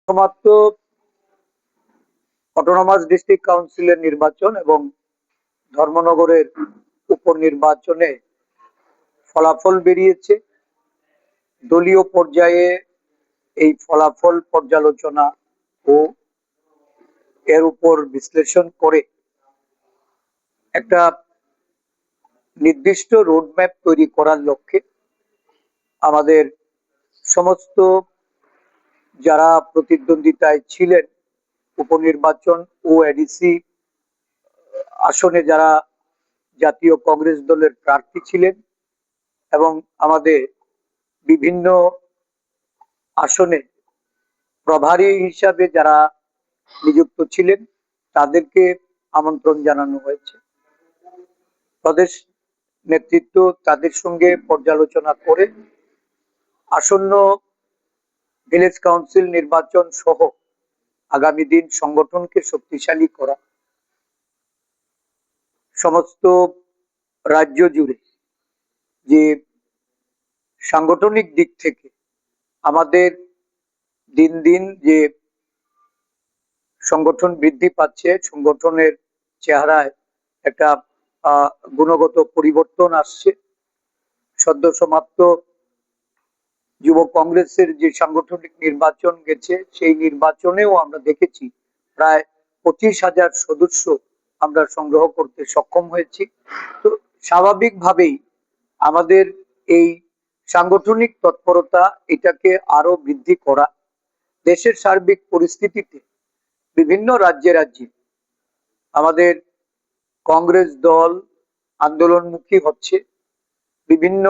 সমাপ্ত autonomous district কাউন্সিলের নির্বাচন এবং ধর্মনগরের উপনির্বাচনে ফলাফল বেরিয়েছে। দলীয় পর্যায়ে এই ফলাফল পর্যালোচনা ও এর উপর বিশ্লেষণ করে একটা নির্দিষ্ট রোডম্যাপ তৈরি করার লক্ষ্যে আমাদের সমস্ত যারা প্রতিদ্বন্দ্বিতায় ছিলেন উপনির্বাচন ও এডিসি আসনে যারা জাতীয় কংগ্রেস দলের প্রার্থী ছিলেন এবং আমাদের বিভিন্ন আসনে প্রভারী হিসাবে যারা নিযুক্ত ছিলেন তাদেরকে আমন্ত্রণ জানানো হয়েছে। প্রদেশ নেতৃত্ব তাদের সঙ্গে পর্যালোচনা করে আসন্ন ভিলেজ কাউন্সিল নির্বাচন সহ আগামী দিন সংগঠনকে শক্তিশালী করা, সমস্ত রাজ্য জুড়ে যে সাংগঠনিক দিক থেকে আমাদের দিন দিন যে সংগঠন বৃদ্ধি পাচ্ছে, সংগঠনের চেহারায় একটা গুণগত পরিবর্তন আসছে। সদ্য সমাপ্ত যুব কংগ্রেসের যে সাংগঠনিক নির্বাচন গেছে সেই নির্বাচনেও আমরা দেখেছি প্রায় 25,000 সদস্য আমরা সংগ্রহ করতে সক্ষম হয়েছি। তো স্বাভাবিকভাবেই আমাদের এই সাংগঠনিক তৎপরতা এটাকে আরো বৃদ্ধি করা, দেশের সার্বিক পরিস্থিতিতে বিভিন্ন রাজ্যে রাজ্যে আমাদের কংগ্রেস দল আন্দোলনমুখী হচ্ছে, বিভিন্ন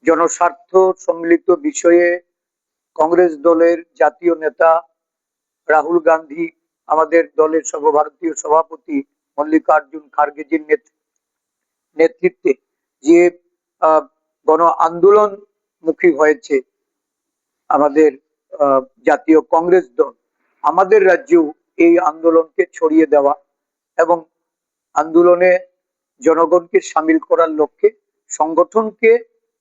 জনস্বার্থ সম্মিলিত বিষয়ে কংগ্রেস দলের জাতীয় নেতা রাহুল গান্ধী, আমাদের দলের সর্বভারতীয় সভাপতি মল্লিকার্জুন খার্গেজির নেতৃত্বে যে গণ আন্দোলন মুখী হয়েছে আমাদের জাতীয় কংগ্রেস দল, আমাদের রাজ্যেও এই আন্দোলনকে ছড়িয়ে দেওয়া এবং আন্দোলনে জনগণকে সামিল করার লক্ষ্যে সংগঠনকে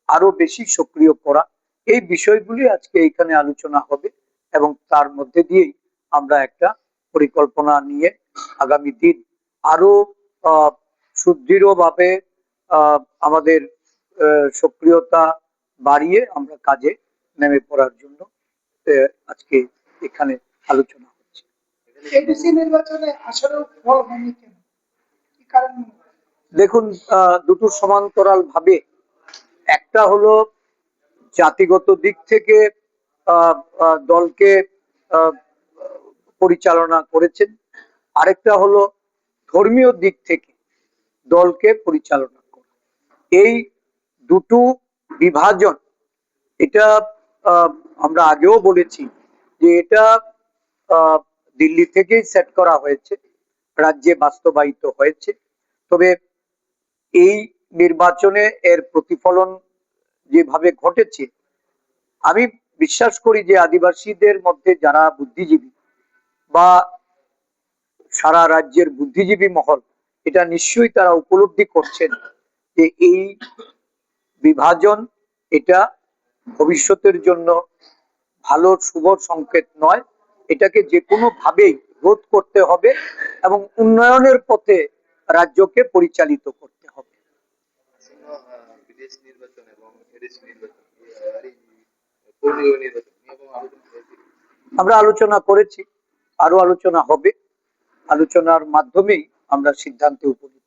আরো বেশি সক্রিয় করা, এই বিষয়গুলি আজকে এখানে আলোচনা হবে এবং তার মধ্যে দিয়েই আমরা একটা পরিকল্পনা নিয়ে আগামী দিন আরো সুদৃঢ়ভাবে আমাদের সক্রিয়তা বাড়িয়ে আমরা কাজে নেমে পড়ার জন্য আজকে এখানে আলোচনা হচ্ছে। দেখুন, দুটো সমান্তরাল ভাবে, একটা হলো জাতিগত দিক থেকে দলকে পরিচালনা করেছেন, আরেকটা হলো ধর্মীয় দিক থেকে দলকে পরিচালনা করা। এই দুটো বিভাজন, এটা আমরা আগেও বলেছি যে এটা দিল্লি থেকেই সেট করা হয়েছে, রাজ্যে বাস্তবায়িত হয়েছে। তবে এই নির্বাচনে এর প্রতিফলন যেভাবে ঘটেছে, আমি বিশ্বাস করি যে আদিবাসীদের মধ্যে যারা বুদ্ধিজীবী বা সারা রাজ্যের বুদ্ধিজীবী মহল, এটা নিশ্চয়ই তারা উপলব্ধি করছেন যে এই বিভাজন এটা ভবিষ্যতের জন্য ভালো শুভ সংকেত নয়, এটাকে যে কোনো ভাবেই রোধ করতে হবে এবং উন্নয়নের পথে রাজ্যকে পরিচালিত করতে হবে। আমরা আলোচনা করেছি, আরো আলোচনা হবে, আলোচনার মাধ্যমেই আমরা সিদ্ধান্তে উপনীত